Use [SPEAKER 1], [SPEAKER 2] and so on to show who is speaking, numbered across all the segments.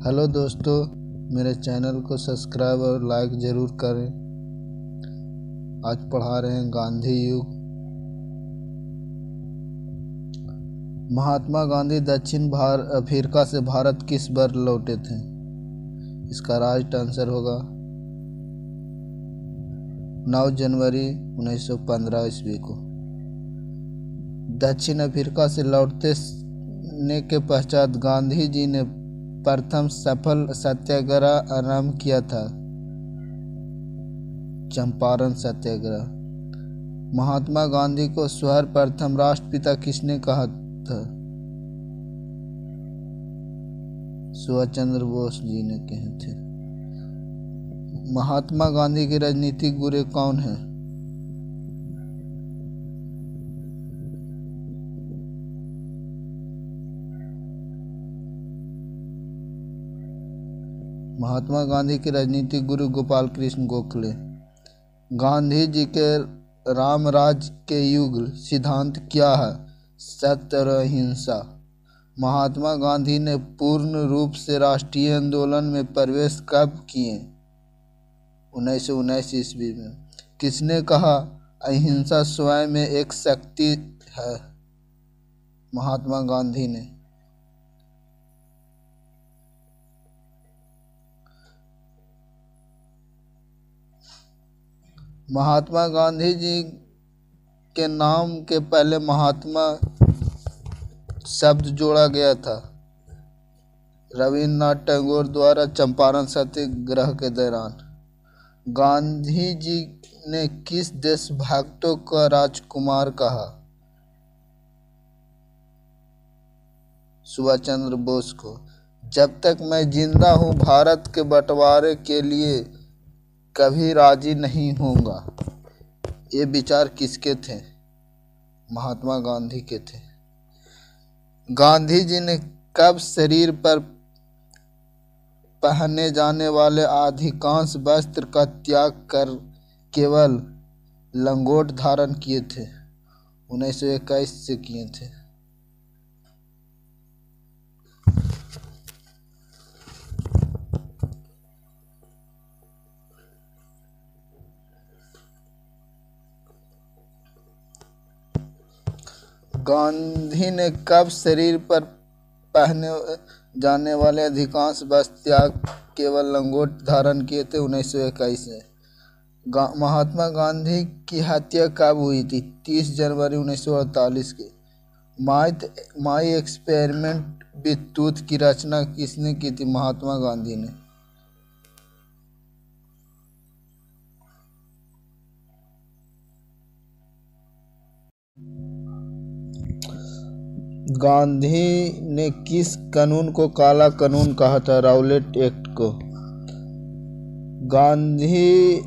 [SPEAKER 1] Hello दोस्तों, मेरे channel को सब्सक्राइब और लाइक ज़रूर करें। आज पढ़ा रहे हैं गांधी युग। महात्मा गांधी दक्षिण अफ्रीका से भारत किस बार लौटे थे? इसका राइट आंसर होगा 9 जनवरी 1915 ईस्वी को। दक्षिण अफ्रीका से लौटने के पश्चात गांधी जी ने प्रथम सफल सत्याग्रह आरंभ किया था, चंपारण सत्याग्रह। महात्मा गांधी को सर्वप्रथम राष्ट्रपिता किसने कहा था? सुभाष चंद्र बोस जी ने कहे थे। महात्मा गांधी के राजनीतिक गुरु कौन हैं? महात्मा गांधी के राजनीतिक गुरु गोपाल कृष्ण गोखले। गांधी जी के रामराज के युग सिद्धांत क्या है? सत्य और अहिंसा। महात्मा गांधी ने पूर्ण रूप से राष्ट्रीय आंदोलन में प्रवेश कब किए? 1919 ईस्वी में। किसने कहा अहिंसा स्वयं में एक शक्ति है? महात्मा गांधी ने। महात्मा गांधी जी के नाम के पहले महात्मा शब्द जोड़ा गया था रविन्द्रनाथ टैगोर द्वारा चंपारण सत्याग्रह के दौरान। गांधी जी ने किस देशभक्तों का राजकुमार कहा? सुभाष चंद्र बोस को। जब तक मैं जिंदा हूँ भारत के बंटवारे के लिए कभी राजी नहीं होऊंगा। ये विचार किसके थे? महात्मा गांधी के थे। गांधी जी ने कब शरीर पर पहने जाने वाले अधिकांश वस्त्र का त्याग कर केवल लंगोट धारण किए थे? 1921 से किए थे। गांधी ने कब शरीर पर पहने जाने वाले अधिकांश वस्त्र त्याग केवल लंगोट धारण किए थे? 1921 में। महात्मा गांधी की हत्या कब हुई थी? 30 जनवरी 1948 के। माई एक्सपेरिमेंट विथ ट्रूथ की रचना किसने की थी? महात्मा गांधी ने। गांधी ने किस कानून को काला कानून कहा था? राउलेट एक्ट को। गांधी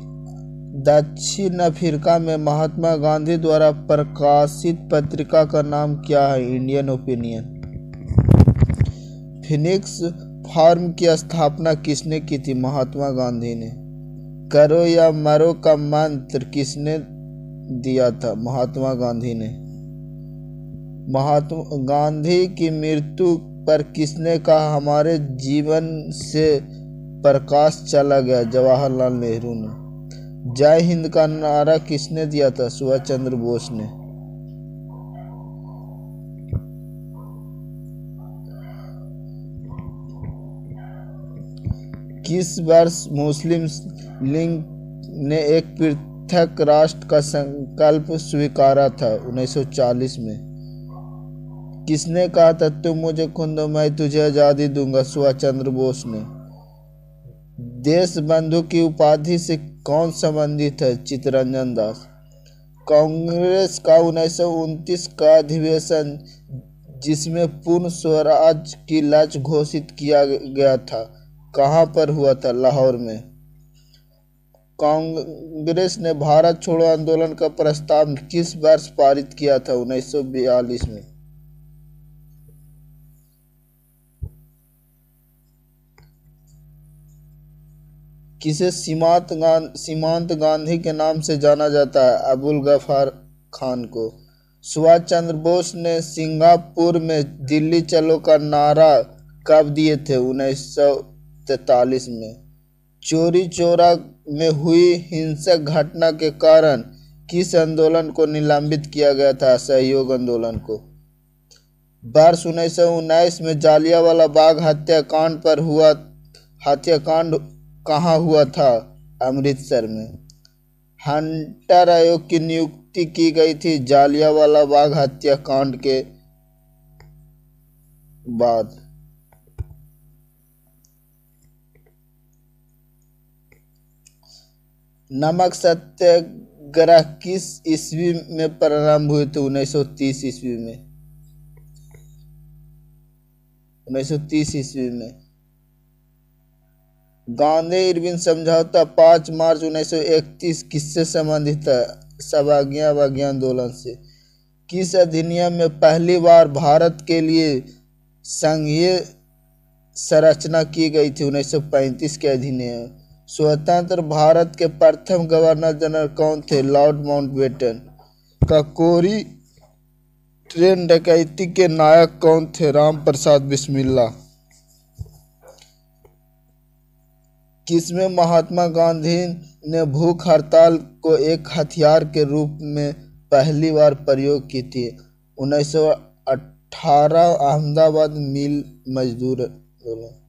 [SPEAKER 1] दक्षिण अफ्रीका में महात्मा गांधी द्वारा प्रकाशित पत्रिका का नाम क्या है? Indian opinion. फिनिक्स फार्म की स्थापना किसने की थी? महात्मा गांधी ने। करो या मरो का मंत्र किसने दिया था? महात्मा गांधी ने। महात्मा गांधी की मृत्यु पर किसने कहा हमारे जीवन से प्रकाश चला गया? जवाहरलाल नेहरू ने। जय हिंद का नारा किसने दिया था? सुभाष चंद्र बोस ने। किस वर्ष मुस्लिम लीग ने एक पृथक राष्ट्र का संकल्प स्वीकारा था? 1940 में। किसने कहा था तुम मुझे खून दो मैं तुझे आज़ादी दूंगा? सुभाष चंद्र बोस ने। देश बंधु की उपाधि से कौन संबंधित है? चित्तरंजन दास। कांग्रेस का 1929 का अधिवेशन जिसमें पूर्ण स्वराज की लक्ष्य घोषित किया गया था कहाँ पर हुआ था? लाहौर में। कांग्रेस ने भारत छोड़ो आंदोलन का प्रस्ताव किस वर्ष पारित किया था? 1942 में। किसे सीमांत गांधी के नाम से जाना जाता है? अबुल गफार खान को। सुभाष चंद्र बोस ने सिंगापुर में दिल्ली चलो का नारा कब दिए थे? 1943 में। चोरी चौरा में हुई हिंसक घटना के कारण किस आंदोलन को निलंबित किया गया था? असहयोग आंदोलन को। वर्ष 1919 में जालियांवाला बाग हत्याकांड पर हुआ हत्याकांड कहाँ हुआ था? अमृतसर में। हंटर आयोग की नियुक्ति की गई थी जालियांवाला बाग हत्याकांड के बाद। नमक सत्याग्रह किस ईस्वी में प्रारंभ हुए थे? 1930 ईस्वी में। 1930 ईस्वी में। गांधी इरविन समझौता 5 मार्च 1931 किससे संबंधित है? सभाज्ञा अवज्ञा आंदोलन से। किस अधिनियम में पहली बार भारत के लिए संघीय संरचना की गई थी? 1935 के अधिनियम। स्वतंत्र भारत के प्रथम गवर्नर जनरल कौन थे? Lord Mountbatten. काकोरी ट्रेन डकैती के नायक कौन थे? राम प्रसाद बिस्मिल्ला। किसमें महात्मा गांधी ने भूख हड़ताल को एक हथियार के रूप में पहली बार प्रयोग की थी? 1918 अहमदाबाद मिल मजदूर आंदोलन।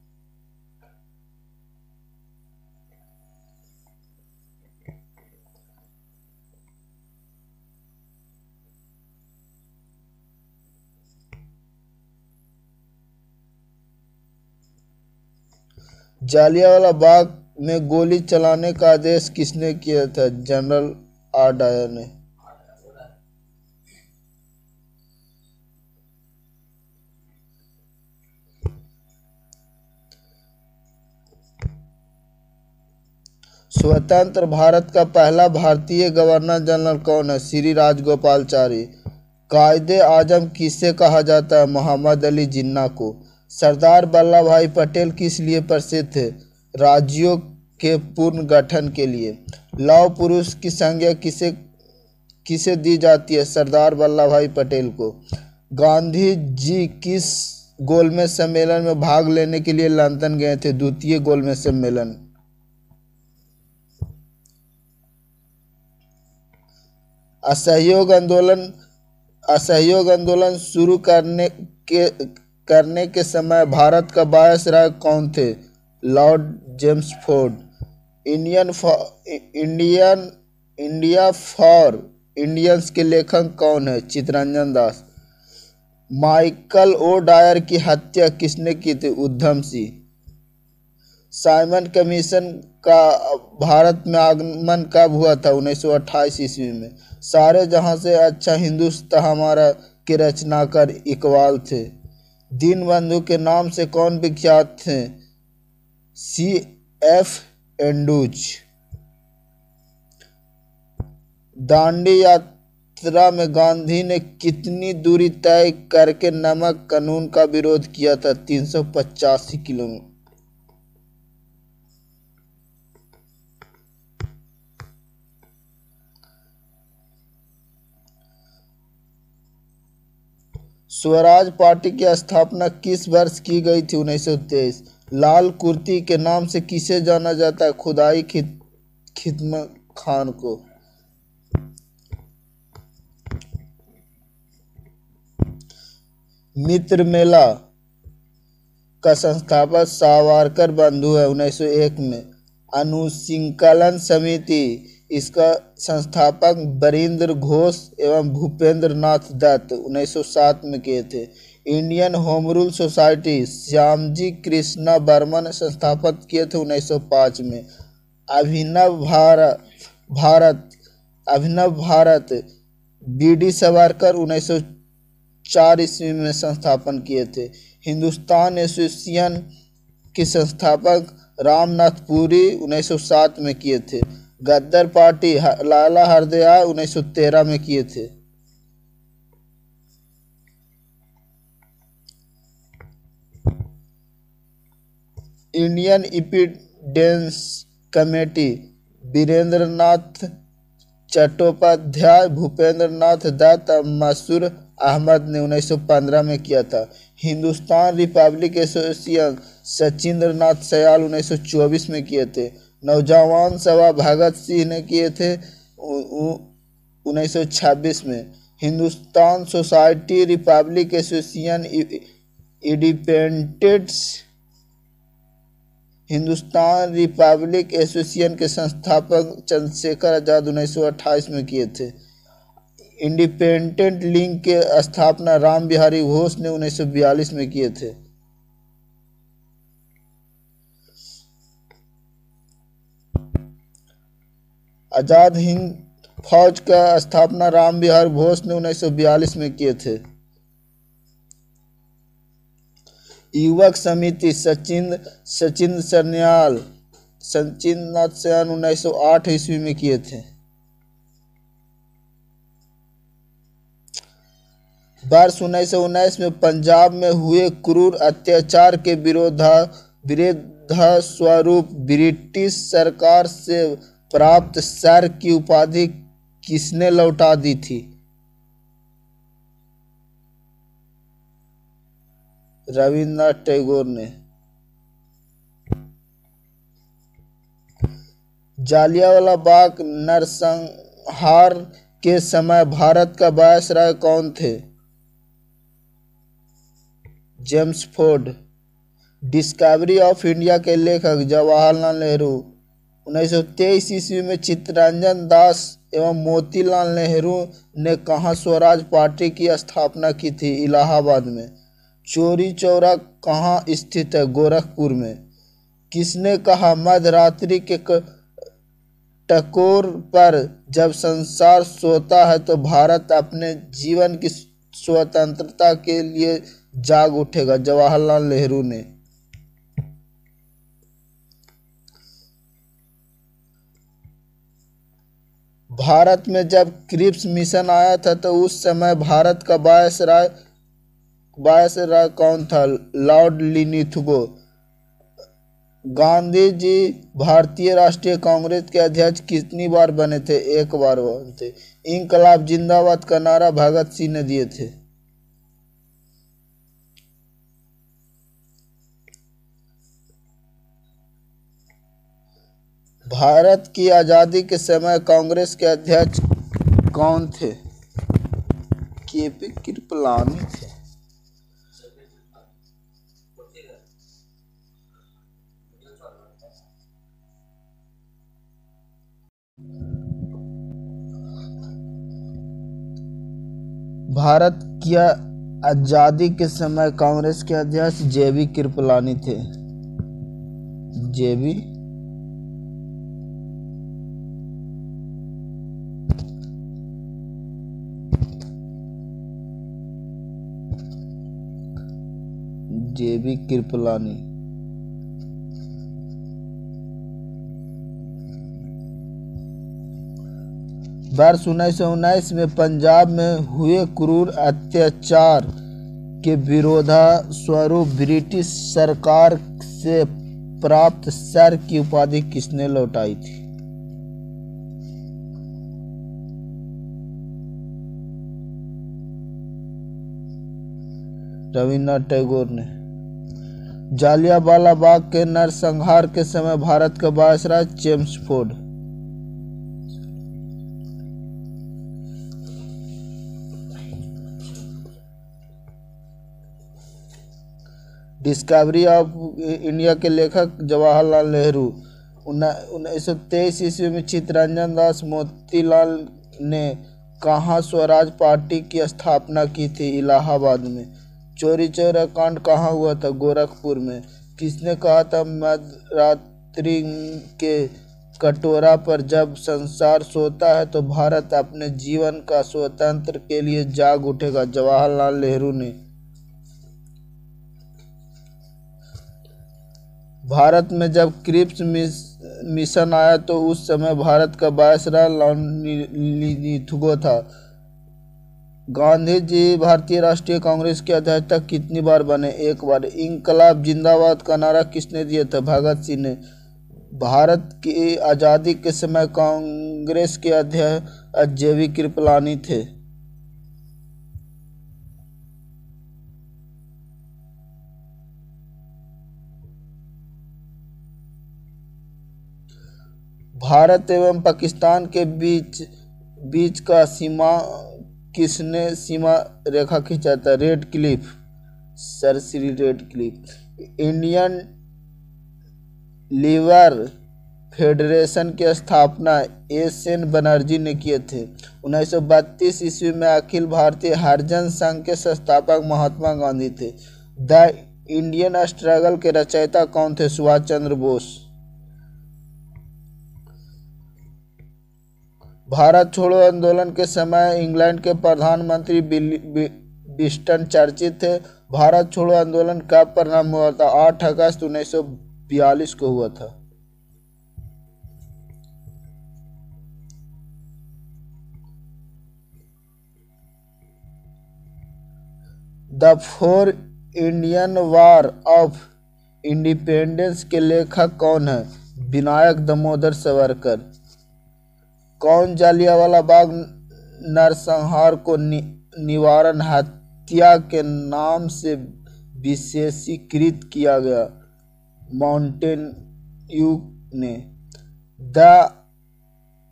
[SPEAKER 1] जालियांवाला बाग में गोली चलाने का आदेश किसने किया था? जनरल आर डायर ने। स्वतंत्र भारत का पहला भारतीय गवर्नर जनरल कौन है? श्री राजगोपालाचारी। कायदे आजम किसे कहा जाता है? मोहम्मद अली जिन्ना को। सरदार वल्लभ भाई पटेल किस लिए प्रसिद्ध थे? राज्यों के पुनर्गठन के लिए। लौह पुरुष की संज्ञा किसे दी जाती है? सरदार वल्लभ भाई पटेल को। गांधी जी किस गोलमेज सम्मेलन में भाग लेने के लिए लंदन गए थे? द्वितीय गोलमेज सम्मेलन। असहयोग आंदोलन शुरू करने के समय भारत का वायसराय कौन थे? Lord Jamesford. India for Indians के लेखक कौन है? Chittaranjan Das. Michael O Dyer की हत्या किसने की थी? उधम सिंह। साइमन कमीशन का भारत में आगमन कब हुआ था? 1928 ईस्वी में। सारे जहां से अच्छा हिंदुस्तान हमारा के रचनाकार इकबाल थे। दीनबंधु के नाम से कौन विख्यात थे? C.F. एंड्रूज। दांडी यात्रा में गांधी ने कितनी दूरी तय करके नमक कानून का विरोध किया था? 385 किलोमीटर। स्वराज पार्टी की स्थापना किस वर्ष की गई थी? 1923। लाल कुर्ती के नाम से किसे जाना जाता है? खुदाई खिदमत खान को। मित्र मेला का संस्थापक सावरकर बंधु है। 1901 में। अनुशीलन समिति इसका संस्थापक बरिंदर घोष एवं भूपेंद्र नाथ दत्त 1907 में किए थे। Indian home rule society Shyamji Krishna Barman संस्थापित किए थे 1905 में। अभिनव भारत B.D. सावरकर 1904 ईस्वी में संस्थापन किए थे। हिंदुस्तान एसोसिएशन के संस्थापक रामनाथ पुरी 1907 में किए थे। गद्दार पार्टी लाला हरदयाल 1913 में किए थे। इंडियन इंडिपेंडेंस कमेटी वीरेंद्र नाथ चट्टोपाध्याय, भूपेंद्र नाथ दत्त, मसूर अहमद ने 1915 में किया था। हिंदुस्तान रिपब्लिक एसोसिएशन सचिंद्र नाथ सयाल 1924 में किए थे। नौजवान सभा भगत सिंह ने किए थे 1926 में। Hindustan society Republic association independence Hindustan Republic association के संस्थापक चंद्रशेखर आजाद 1928 में किए थे। इंडिपेंडेंट लीग के स्थापना राम बिहारी घोष ने 1942 में किए थे। आजाद हिंद फौज का स्थापना राम बिहारी घोष ने 1942 में किए थे। युवक समिति सचिंद्र नाथ सयाल 1908 ईस्वी में किए थे। वर्ष 1919 में पंजाब में हुए क्रूर अत्याचार के विरोध स्वरूप ब्रिटिश सरकार से प्राप्त सर की उपाधि किसने लौटा दी थी? रविन्द्रनाथ टैगोर ने। जालियांवाला बाग नरसंहार के समय भारत का वायसराय कौन थे? James Ford. Discovery of India के लेखक जवाहरलाल नेहरू। 1923 ईस्वी में चित्तरंजन दास एवं मोतीलाल नेहरू ने कहाँ स्वराज पार्टी की स्थापना की थी? इलाहाबाद में। चौरी चौरा कहाँ स्थित है? गोरखपुर में। किसने कहा मध्यरात्रि के टकोर पर जब संसार सोता है तो भारत अपने जीवन की स्वतंत्रता के लिए जाग उठेगा? जवाहरलाल नेहरू ने। भारत में जब क्रिप्स मिशन आया था तो उस समय भारत का वायसराय कौन था? लॉर्ड लिनिथगो। गांधी जी भारतीय राष्ट्रीय कांग्रेस के अध्यक्ष कितनी बार बने थे? एक बार बने थे। इंकलाब जिंदाबाद का नारा भगत सिंह ने दिए थे। भारत की आज़ादी के समय कांग्रेस के अध्यक्ष कौन थे? केपी कृपलानी थे। भारत की आज़ादी के समय कांग्रेस के अध्यक्ष जेबी कृपलानी थे। जेबी कृपलानी। वर्ष 1919 में पंजाब में हुए क्रूर अत्याचार के विरोध स्वरूप ब्रिटिश सरकार से प्राप्त सर की उपाधि किसने लौटाई थी? रविन्द्रनाथ टैगोर ने। जालियांवाला बाग के नरसंहार के समय भारत का viceroy James Ford. Discovery of India के लेखक जवाहरलाल नेहरू। 1923 ईस्वी में चित्तरंजन दास मोतीलाल ने कहाँ स्वराज पार्टी की स्थापना की थी? इलाहाबाद में। चौरी चौरा कांड कहाँ हुआ था? गोरखपुर में। किसने कहा था मध्यरात्रि के कटोरा पर जब संसार सोता है तो भारत अपने जीवन का स्वतंत्र के लिए जाग उठेगा? जवाहरलाल नेहरू ने। भारत में जब क्रिप्स मिशन आया तो उस समय भारत का वायसराय लॉर्ड लिनिथगो था। गांधी जी भारतीय राष्ट्रीय कांग्रेस के अध्यक्ष तक कितनी बार बने? एक बार। इंकलाब जिंदाबाद का नारा किसने दिया था? भगत सिंह ने। भारत की आज़ादी के समय कांग्रेस के अध्यक्ष जेबी कृपलानी थे। भारत एवं पाकिस्तान के बीच बीच का किसने सीमा रेखा खींचा था? Radcliffe, sir Shri Radcliffe. Indian लीवर फेडरेशन की स्थापना एस.एन. बनर्जी ने किए थे। 1932 ईस्वी में अखिल भारतीय हरिजन संघ के संस्थापक महात्मा गांधी थे। द इंडियन स्ट्रगल के रचयिता कौन थे? सुभाष चंद्र बोस। भारत छोड़ो आंदोलन के समय इंग्लैंड के प्रधानमंत्री विंस्टन चर्चिल थे। भारत छोड़ो आंदोलन कब प्रारंभ हुआ था? 8 अगस्त 1942 को हुआ था। The four Indian war of independence के लेखक कौन है? विनायक दामोदर सावरकर। कौन जालियांवाला बाग नरसंहार को निवारण हत्या के नाम से विशेषीकृत किया गया? मॉन्टेग्यू ने। The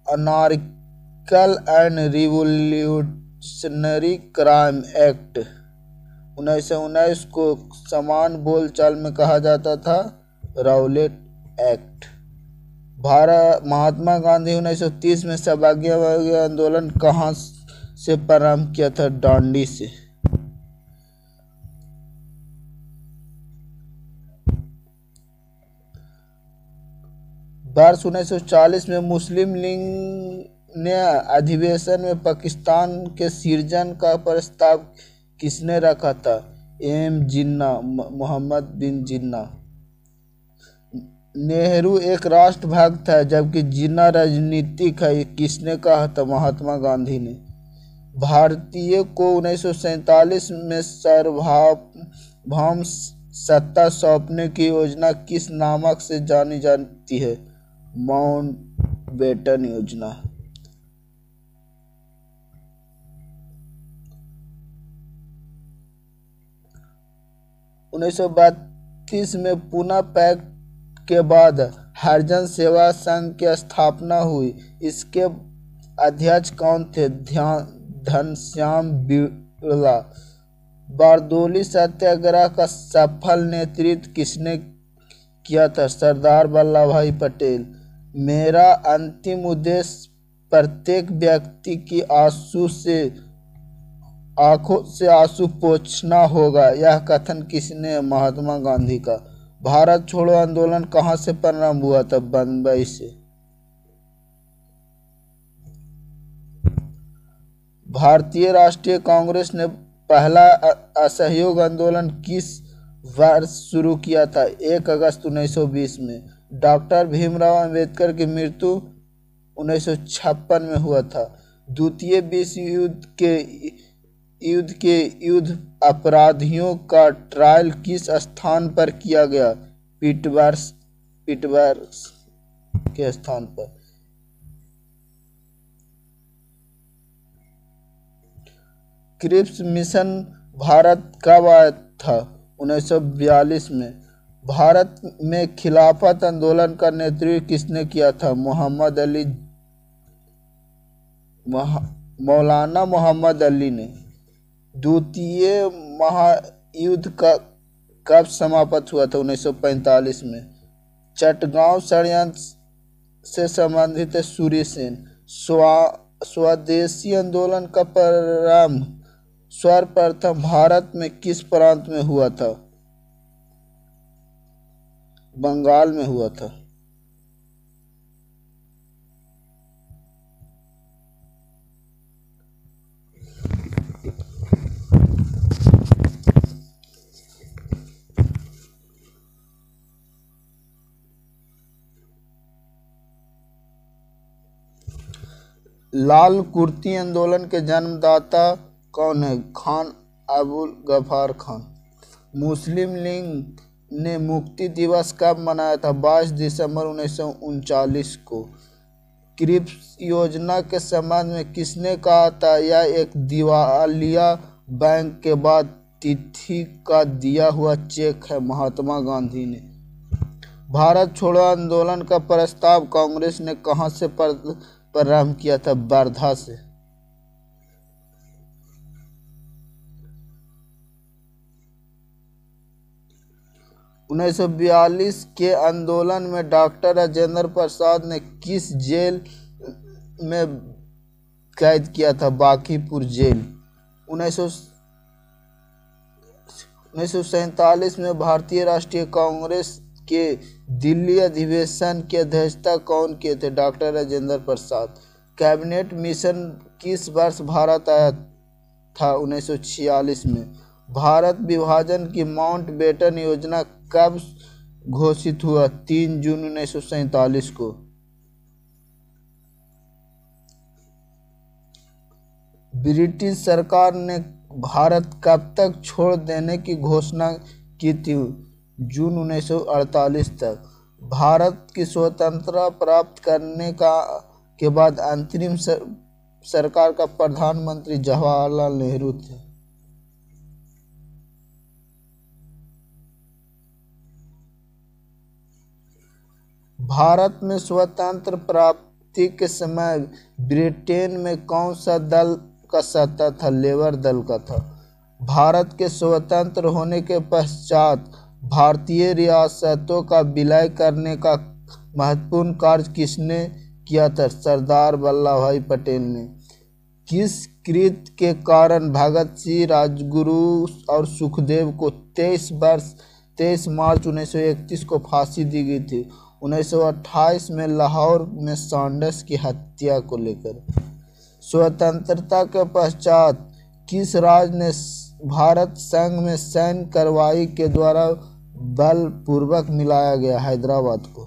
[SPEAKER 1] anarchical and revolutionary crime act 1919 को समान बोलचाल में कहा जाता था राउलेट एक्ट। महात्मा गांधी 1930 में सौभाग्यवादी आंदोलन कहाँ से प्रारंभ किया था? डांडी से। वर्ष 1940 में मुस्लिम लीग ने अधिवेशन में पाकिस्तान के सृजन का प्रस्ताव किसने रखा था? एम जिन्ना, मोहम्मद बिन जिन्ना। नेहरू एक राष्ट्रभक्त था जबकि जिन्ना राजनीतिक है, किसने कहा था? महात्मा गांधी ने। भारतीय को 1947 में सार्वभौम सत्ता सौंपने की योजना किस नामक से जानी जाती है? माउंटबेटन योजना। उन्नीस में पुणे पैक्ट के बाद हरिजन सेवा संघ की स्थापना हुई। इसके अध्यक्ष कौन थे? घनश्याम बिड़ला। बारदोली सत्याग्रह का सफल नेतृत्व किसने किया था? सरदार वल्लभ भाई पटेल। मेरा अंतिम उद्देश्य प्रत्येक व्यक्ति की आंखों से आंसू पोंछना होगा, यह कथन किसने? महात्मा गांधी का। भारत छोड़ो आंदोलन कहाँ से प्रारंभ हुआ था? बंबई से। भारतीय राष्ट्रीय कांग्रेस ने पहला असहयोग आंदोलन किस वर्ष शुरू किया था? 1 अगस्त 1920 में। डॉक्टर भीमराव अंबेडकर की मृत्यु 1956 में हुआ था। द्वितीय विश्व युद्ध के युद्ध अपराधियों का ट्रायल किस स्थान पर किया गया? पिट्सबर्ग के स्थान पर। क्रिप्स मिशन भारत कब आया था? 1942 में। भारत में खिलाफत आंदोलन का नेतृत्व किसने किया था? मौलाना मोहम्मद अली ने। द्वितीय महायुद्ध का कब समाप्त हुआ था? 1945 में। चटगांव षड्यंत्र से संबंधित है सूर्य सेन। स्वदेशी आंदोलन का प्रारंभ सर्वप्रथम भारत में किस प्रांत में हुआ था? बंगाल में हुआ था। लाल कुर्ती आंदोलन के जन्मदाता कौन है? खान अबुल गफ्फार खान। मुस्लिम लीग ने मुक्ति दिवस कब मनाया था? 22 दिसंबर 1939 को। क्रिप्स योजना के संबंध में किसने कहा था? यह एक दिवालिया बैंक के बाद तिथि का दिया हुआ चेक है। महात्मा गांधी ने। भारत छोड़ो आंदोलन का प्रस्ताव कांग्रेस ने कहां से प्रारंभ किया था? वर्धा से। 1942 के आंदोलन में डॉक्टर राजेंद्र प्रसाद ने किस जेल में कैद किया था? बांकीपुर जेल। 1947 में भारतीय राष्ट्रीय कांग्रेस के दिल्ली अधिवेशन की अध्यक्षता कौन किए थे? Doctor Rajendra Prasad. Cabinet mission किस वर्ष भारत आया था? 1946 में। भारत विभाजन की माउंटबेटन योजना कब घोषित हुआ? 3 जून 1947 को। ब्रिटिश सरकार ने भारत कब तक छोड़ देने की घोषणा की थी? जून 1948 तक। भारत की स्वतंत्रता प्राप्त करने के बाद अंतरिम सरकार का प्रधानमंत्री जवाहरलाल नेहरू थे। भारत में स्वतंत्र प्राप्ति के समय ब्रिटेन में कौन सा दल का सत्ता था? लेबर दल का था। भारत के स्वतंत्र होने के पश्चात भारतीय रियासतों का विलय करने का महत्वपूर्ण कार्य किसने किया था? सरदार वल्लभ भाई पटेल ने। किस कृत्य के कारण भगत सिंह, राजगुरु और सुखदेव को 23 मार्च 1931 को फांसी दी गई थी? 1928 में लाहौर में सैंडर्स की हत्या को लेकर। स्वतंत्रता के पश्चात किस राज्य ने भारत संघ में सैन्य कार्रवाई के द्वारा बलपूर्वक मिलाया गया? हैदराबाद को।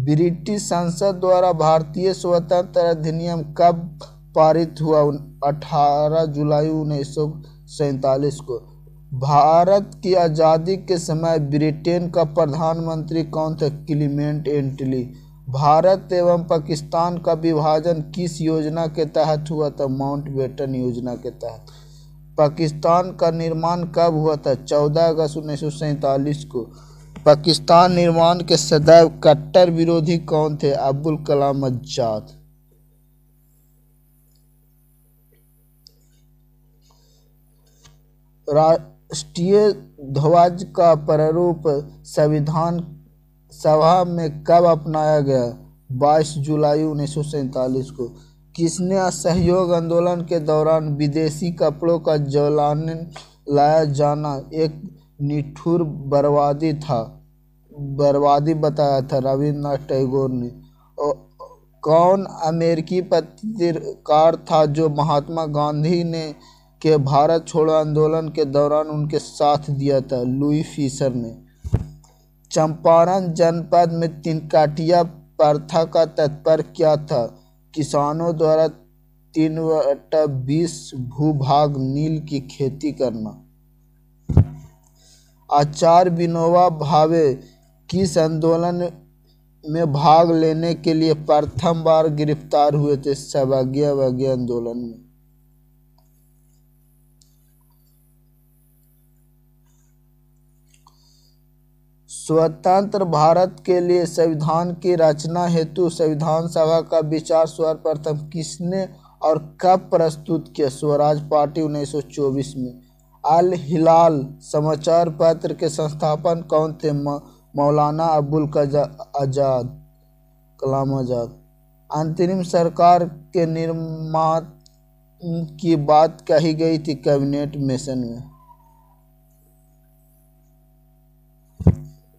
[SPEAKER 1] ब्रिटिश संसद द्वारा भारतीय स्वतंत्रता अधिनियम कब पारित हुआ? 18 जुलाई 1947 को। भारत की आज़ादी के समय ब्रिटेन का प्रधानमंत्री कौन था? क्लीमेंट एटली। भारत एवं पाकिस्तान का विभाजन किस योजना के तहत हुआ था? माउंटबेटन योजना के तहत। पाकिस्तान का निर्माण कब हुआ था? 14 अगस्त 1947 को। पाकिस्तान निर्माण के सदैव कट्टर विरोधी कौन थे? अब्दुल कलाम आजाद। राष्ट्रीय ध्वज का प्रारूप संविधान सभा में कब अपनाया गया? 22 जुलाई 1947 को। किसने असहयोग आंदोलन के दौरान विदेशी कपड़ों का जलाने लाया जाना एक निठुर बर्बादी बताया था? रविन्द्रनाथ टैगोर ने। कौन अमेरिकी पत्रकार था जो महात्मा गांधी ने के भारत छोड़ो आंदोलन के दौरान उनके साथ दिया था? लुई फीसर ने। चंपारण जनपद में तिनकाटिया प्रथा का तात्पर्य क्या था? किसानों द्वारा 3/20 भूभाग नील की खेती करना। आचार्य विनोबा भावे किस आंदोलन में भाग लेने के लिए प्रथम बार गिरफ्तार हुए थे? सत्याग्रह आंदोलन में। स्वतंत्र भारत के लिए संविधान की रचना हेतु संविधान सभा का विचार सर्वप्रथम किसने और कब प्रस्तुत किया? स्वराज पार्टी 1924 में। अल हिलाल समाचार पत्र के संस्थापक कौन थे? मौलाना अबुल कलाम आजाद। अंतरिम सरकार के निर्माण की बात कही गई थी कैबिनेट मिशन में।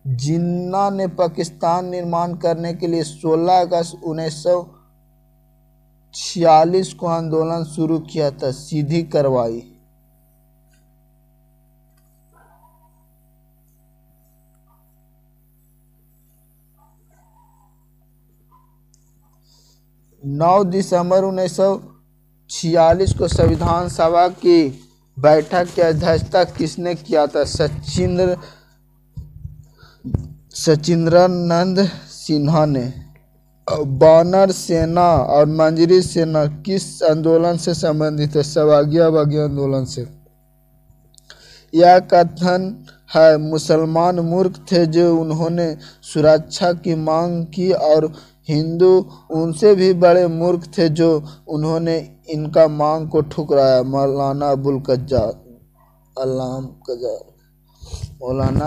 [SPEAKER 1] जिन्ना ने पाकिस्तान निर्माण करने के लिए 16 अगस्त 1946 को आंदोलन शुरू किया था? सीधी कार्रवाई। नौ दिसंबर 1946 को संविधान सभा की बैठक की अध्यक्षता किसने किया था? सचिंद्रानंद सिन्हा ने। बानर सेना और मंजरी सेना किस आंदोलन से संबंधित है? सवागियाबागी आंदोलन से। यह कथन है मुसलमान मूर्ख थे जो उन्होंने सुरक्षा की मांग की और हिंदू उनसे भी बड़े मूर्ख थे जो उन्होंने इनका मांग को ठुकराया। मौलाना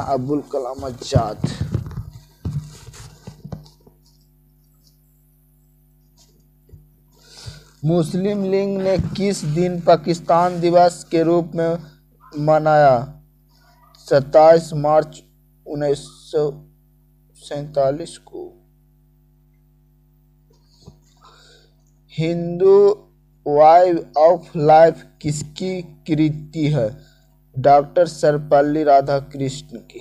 [SPEAKER 1] अबुल कलाम आजाद। मुस्लिम लीग ने किस दिन पाकिस्तान दिवस के रूप में मनाया? 27 मार्च 1947 को। हिंदू वे ऑफ लाइफ किसकी कृति है? डॉक्टर सर्वपल्ली राधाकृष्णन की।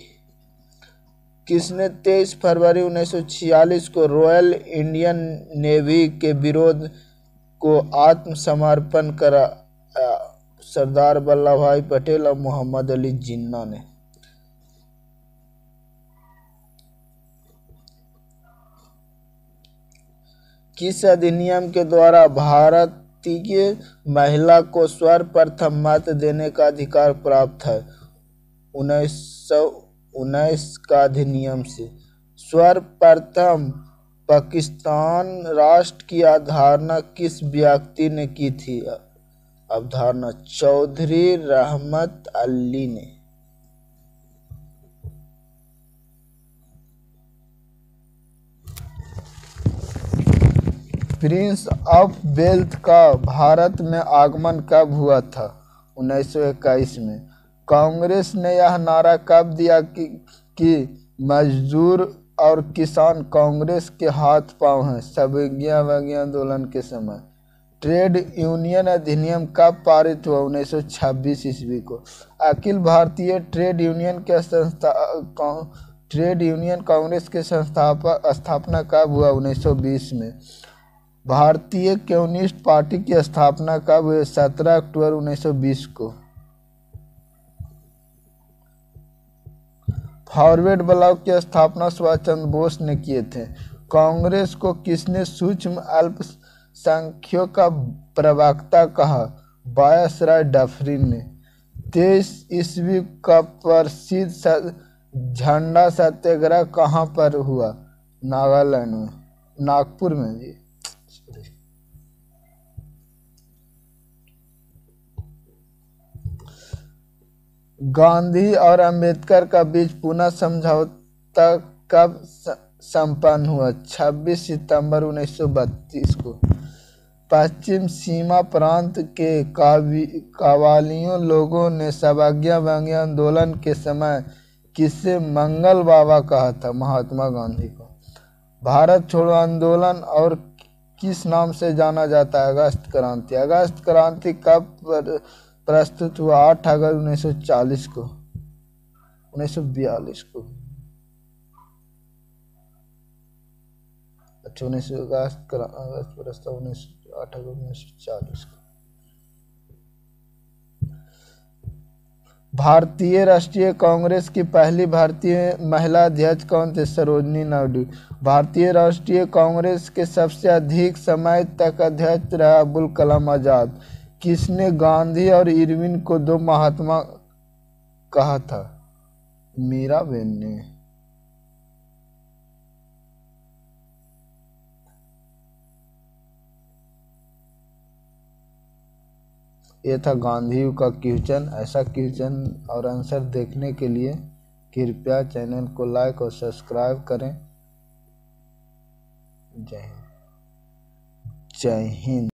[SPEAKER 1] किसने 23 फरवरी 1946 को रॉयल इंडियन नेवी के विरोध को आत्मसमर्पण करा? सरदार वल्लभ भाई पटेल और मोहम्मद अली जिन्ना ने। किस अधिनियम के द्वारा भारतीय महिला को सर्वप्रथम मत देने का अधिकार प्राप्त है? 1919 का अधिनियम से। सर्वप्रथम पाकिस्तान राष्ट्र की अवधारणा किस व्यक्ति ने की थी? अवधारणा चौधरी रहमत अली ने। प्रिंस ऑफ वेल्स का भारत में आगमन कब हुआ था? 1921 में। कांग्रेस ने यह नारा कब दिया कि मजदूर और किसान कांग्रेस के हाथ पांव हैं? सवागियाबागी आंदोलन के समय। ट्रेड यूनियन अधिनियम कब पारित हुआ? 1926 ईस्वी को। अखिल भारतीय ट्रेड यूनियन कांग्रेस के स्थापना कब हुआ? 1920 में। भारतीय कम्युनिस्ट पार्टी की स्थापना कब हुई? 17 अक्टूबर 1920 को। फॉरवर्ड ब्लॉक की स्थापना सुभाष चंद्र बोस ने किए थे। कांग्रेस को किसने सूक्ष्म अल्पसंख्यकों का प्रवक्ता कहा? वायसराय डफरिन ने। 23 ईस्वी का प्रसिद्ध झंडा सत्याग्रह कहाँ पर हुआ? नागालैंड में, नागपुर में जी। गांधी और अंबेडकर का बीच पुनः समझौता कब संपन्न हुआ? 26 सितंबर 1932 को। पश्चिम सीमा प्रांत के कव्वालियों लोगों ने सवागियाबागी आंदोलन के समय किसे मंगल बाबा कहा था? महात्मा गांधी को। भारत छोड़ो आंदोलन और किस नाम से जाना जाता है? अगस्त क्रांति। अगस्त क्रांति कब प्रस्तुत हुआ? 8 अगस्त 1942 को। 1942 को। अच्छा, 19 अगस्त प्रस्ताव 8 अगस्त 1940 को। भारतीय राष्ट्रीय कांग्रेस की पहली भारतीय महिला अध्यक्ष कौन थे? सरोजिनी नायडू। भारतीय राष्ट्रीय कांग्रेस के सबसे अधिक समय तक अध्यक्ष रहा अबुल कलाम आजाद। किसने गांधी और इरविन को दो महात्मा कहा था? मीराबेन ने। यह था गांधी का क्वेश्चन। ऐसा क्वेश्चन और आंसर देखने के लिए कृपया चैनल को लाइक और सब्सक्राइब करें। जय हिंद।